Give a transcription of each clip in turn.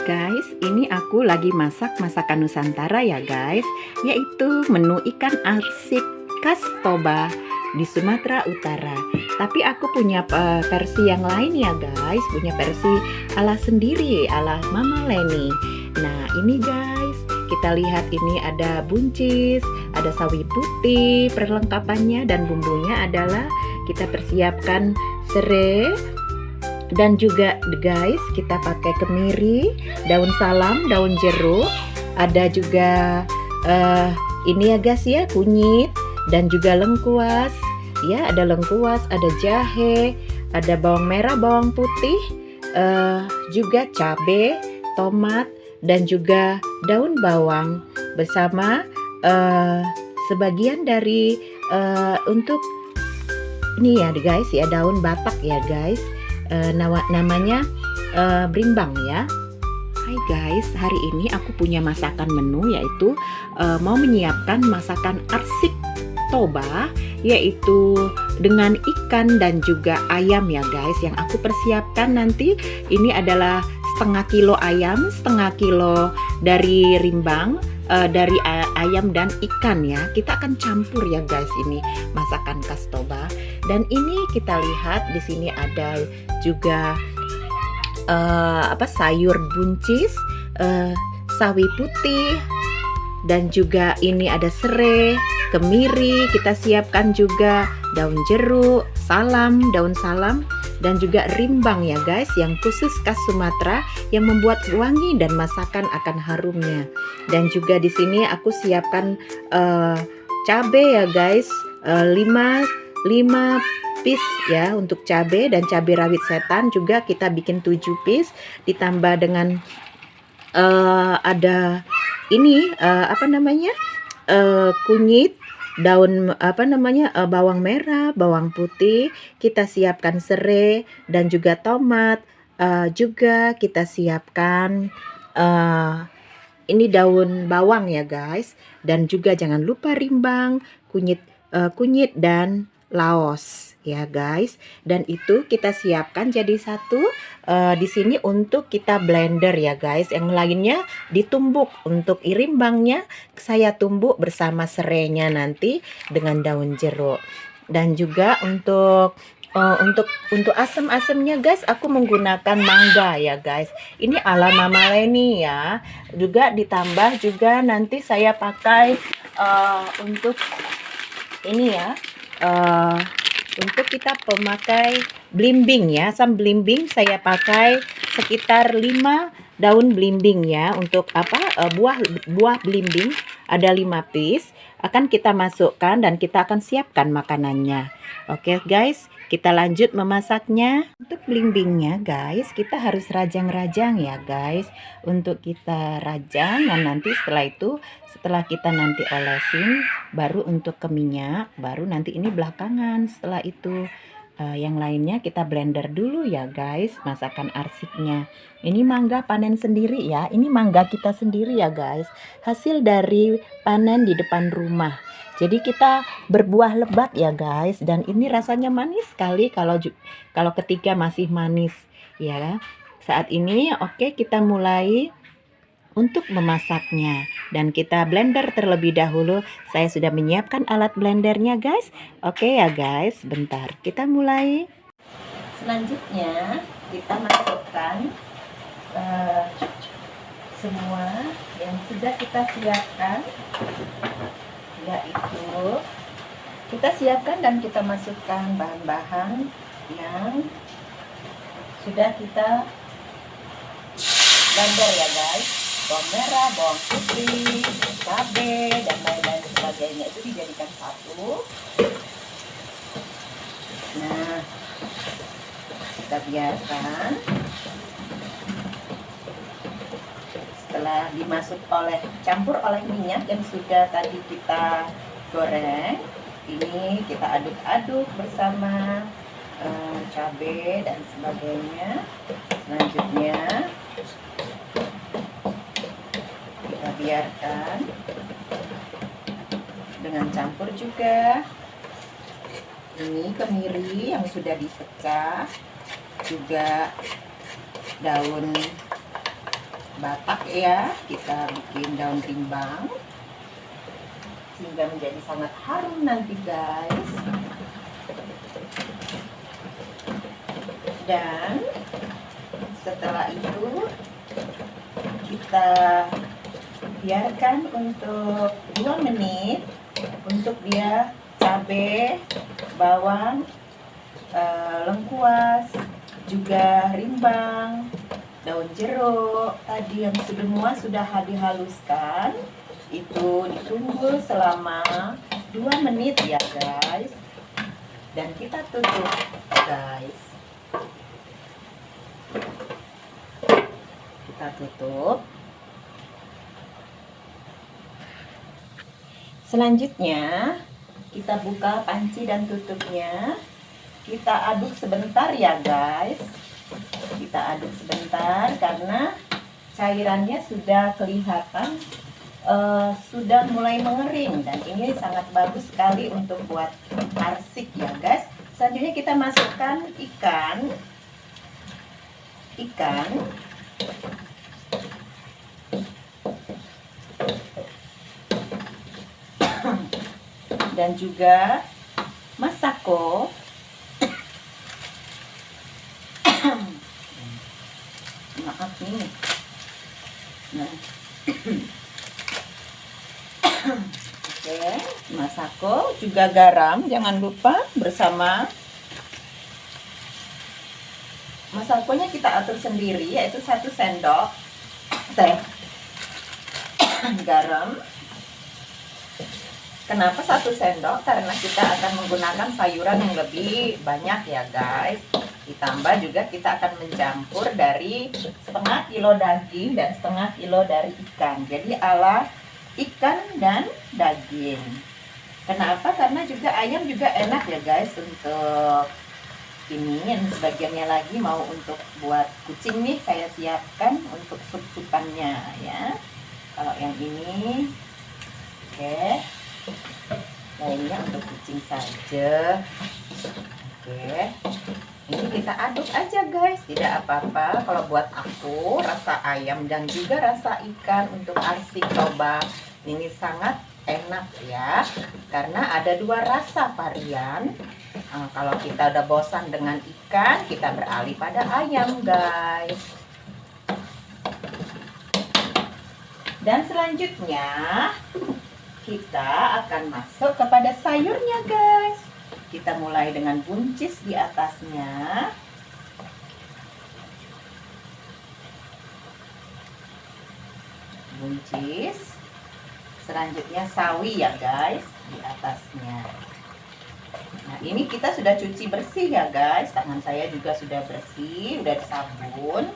Guys, ini aku lagi masak masakan Nusantara ya guys, yaitu menu ikan arsik khas Toba di Sumatera Utara. Tapi aku punya versi yang lain ya guys, punya versi ala sendiri, ala Mama Leni. Nah ini guys, kita lihat ini ada buncis, ada sawi putih, perlengkapannya dan bumbunya adalah kita persiapkan serai. Dan juga guys, kita pakai kemiri, daun salam, daun jeruk, ada juga ini ya guys ya, kunyit dan juga lengkuas. Ya, ada lengkuas, ada jahe, ada bawang merah, bawang putih, juga cabai, tomat dan juga daun bawang bersama sebagian dari untuk ini ya guys ya, daun batak ya guys. Namanya brimbang ya. Hai guys, hari ini aku punya masakan menu, yaitu mau menyiapkan masakan arsik Toba, yaitu dengan ikan dan juga ayam ya guys. Yang aku persiapkan nanti ini adalah setengah kilo ayam, setengah kilo dari rimbang, dari ayam dan ikan ya. Kita akan campur ya guys, ini masakan khas Toba. Dan ini kita lihat di sini ada juga sayur buncis, sawi putih, dan juga ini ada serai, kemiri, kita siapkan juga daun jeruk, daun salam, dan juga rimbang ya guys, yang khusus khas Sumatera yang membuat wangi dan masakan akan harumnya. Dan juga di sini aku siapkan cabai ya guys, 5 piece ya untuk cabai, dan cabai rawit setan juga kita bikin 7 piece, ditambah dengan ada ini kunyit, daun bawang merah, bawang putih, kita siapkan serai dan juga tomat, juga kita siapkan ini daun bawang ya guys, dan juga jangan lupa rimbang, kunyit dan laos ya guys. Dan itu kita siapkan jadi satu di sini untuk kita blender ya guys. Yang lainnya ditumbuk. Untuk rimbangnya saya tumbuk bersama serainya nanti dengan daun jeruk. Dan juga untuk asam-asamnya guys, aku menggunakan mangga ya guys. Ini ala Mama Leni ya. Juga ditambah juga nanti saya pakai untuk ini ya, untuk kita pemakai blimbing ya, asam blimbing saya pakai sekitar 5 daun blimbing ya. Untuk buah blimbing ada 5 piece, akan kita masukkan dan kita akan siapkan makanannya. Oke guys, kita lanjut memasaknya. Untuk blimbingnya guys, kita harus rajang-rajang ya guys. Untuk kita rajang, dan nanti setelah kita nanti olesin, baru untuk ke minyak, baru nanti ini belakangan. Setelah itu yang lainnya kita blender dulu ya guys, masakan arsiknya. Ini mangga panen sendiri ya, ini mangga kita sendiri ya guys, hasil dari panen di depan rumah. Jadi kita berbuah lebat ya guys, dan ini rasanya manis sekali kalau ketika masih manis ya. Saat ini oke, kita mulai untuk memasaknya, dan kita blender terlebih dahulu. Saya sudah menyiapkan alat blendernya guys. Oke ya guys, bentar kita mulai. Selanjutnya kita masukkan semua yang sudah kita siapkan, yaitu kita siapkan dan kita masukkan bahan-bahan yang sudah kita blender ya guys. Bawang merah, bawang putih, cabai, dan lain-lain sebagainya itu dijadikan satu. Nah, kita biarkan. Setelah campur oleh minyak yang sudah tadi kita goreng, ini kita aduk-aduk bersama cabai dan sebagainya. Selanjutnya kita biarkan dengan campur juga ini kemiri yang sudah dipecah, juga daun Batak ya, kita bikin daun rimbang sehingga menjadi sangat harum nanti guys. Dan setelah itu kita biarkan untuk 2 menit untuk dia cabai, bawang, lengkuas, juga rimbang, daun jeruk tadi yang semua sudah dihaluskan itu ditunggu selama 2 menit ya guys, dan kita tutup guys. Kita tutup. Selanjutnya kita buka panci dan tutupnya. Kita aduk sebentar ya guys. Kita aduk sebentar karena cairannya sudah kelihatan sudah mulai mengering, dan ini sangat bagus sekali untuk buat arsik ya guys. Selanjutnya kita masukkan ikan dan juga masako. Maaf nih. Nah. Oke, masako, juga garam jangan lupa bersama. Masakonya kita atur sendiri, yaitu 1 sendok teh garam. Kenapa 1 sendok? Karena kita akan menggunakan sayuran yang lebih banyak ya guys. Ditambah juga kita akan mencampur dari setengah kilo daging dan setengah kilo dari ikan. Jadi ala ikan dan daging. Kenapa? Karena juga ayam juga enak ya guys untuk ini. Yang sebagiannya lagi mau untuk buat kucing nih, saya siapkan untuk sup-supannya ya. Kalau yang ini oke, lainnya untuk kucing saja. Oke, ini kita aduk aja guys, tidak apa-apa. Kalau buat aku rasa ayam dan juga rasa ikan untuk arsik toba ini sangat enak ya, karena ada 2 rasa varian. Kalau kita udah bosan dengan ikan, kita beralih pada ayam guys. Dan selanjutnya kita akan masuk kepada sayurnya guys. Kita mulai dengan buncis di atasnya. Buncis. Selanjutnya sawi ya guys di atasnya. Nah, ini kita sudah cuci bersih ya guys. Tangan saya juga sudah bersih, udah disabun.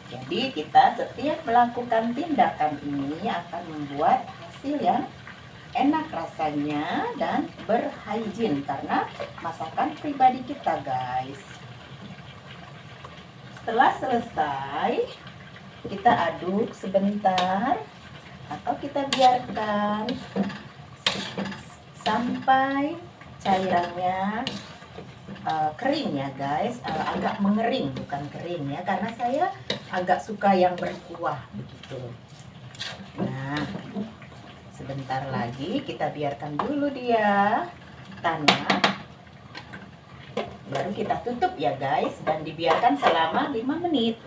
Jadi kita setiap melakukan tindakan ini akan membuat hasil yang enak rasanya dan berhygiene karena masakan pribadi kita guys. Setelah selesai, kita aduk sebentar atau kita biarkan sampai cairannya kering ya guys, agak mengering, bukan kering ya, karena saya agak suka yang berkuah begitu. Nah, sebentar lagi kita biarkan dulu dia tanah, baru kita tutup ya guys, dan dibiarkan selama 5 menit.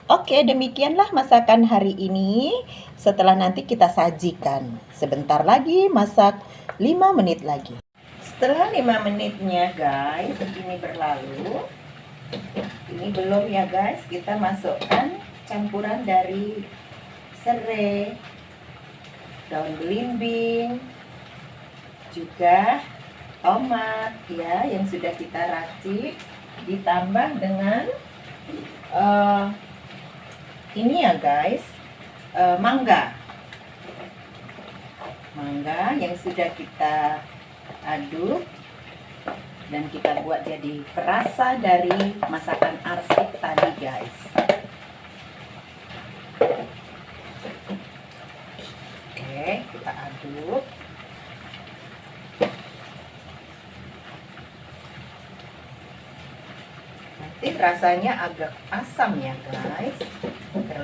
Oke, demikianlah masakan hari ini. Setelah nanti kita sajikan, sebentar lagi masak 5 menit lagi. Setelah 5 menitnya guys, ini berlalu. Ini belum ya guys, kita masukkan campuran dari serai, daun belimbing, juga tomat ya yang sudah kita racik, ditambah dengan ini ya guys, mangga yang sudah kita aduk dan kita buat jadi perasa dari masakan arsik tadi guys. Oke, kita aduk. Nanti rasanya agak asam ya guys,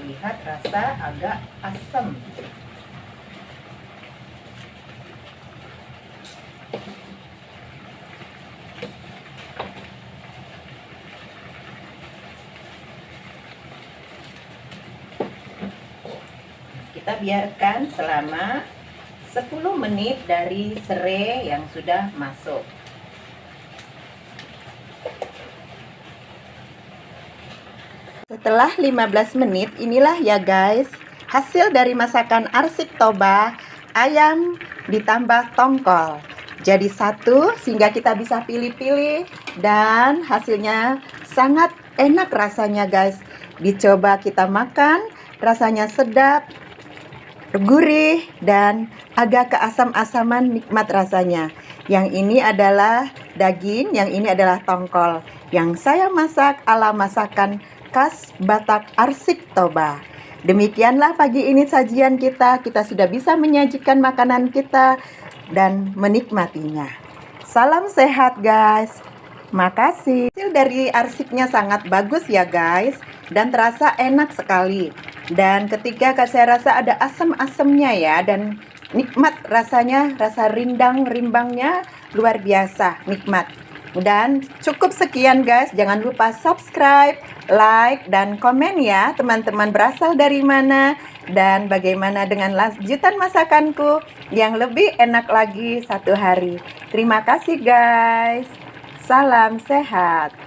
melihat rasa agak asam. Kita biarkan selama 10 menit dari serai yang sudah masuk. Setelah 15 menit, inilah ya guys, hasil dari masakan arsik toba, ayam ditambah tongkol. Jadi satu, sehingga kita bisa pilih-pilih, dan hasilnya sangat enak rasanya guys. Dicoba kita makan, rasanya sedap, gurih, dan agak keasam-asaman, nikmat rasanya. Yang ini adalah daging, yang ini adalah tongkol. Yang saya masak ala masakan khas Batak Arsik Toba. Demikianlah pagi ini sajian kita. Kita sudah bisa menyajikan makanan kita dan menikmatinya. Salam sehat guys. Makasih. Hasil dari arsiknya sangat bagus ya guys, dan terasa enak sekali. Dan ketika saya rasa ada asam-asamnya ya, dan nikmat rasanya, rasa rimbangnya luar biasa nikmat. Dan cukup sekian guys, jangan lupa subscribe, like, dan komen ya teman-teman, berasal dari mana dan bagaimana dengan lanjutan masakanku yang lebih enak lagi satu hari. Terima kasih guys. Salam sehat.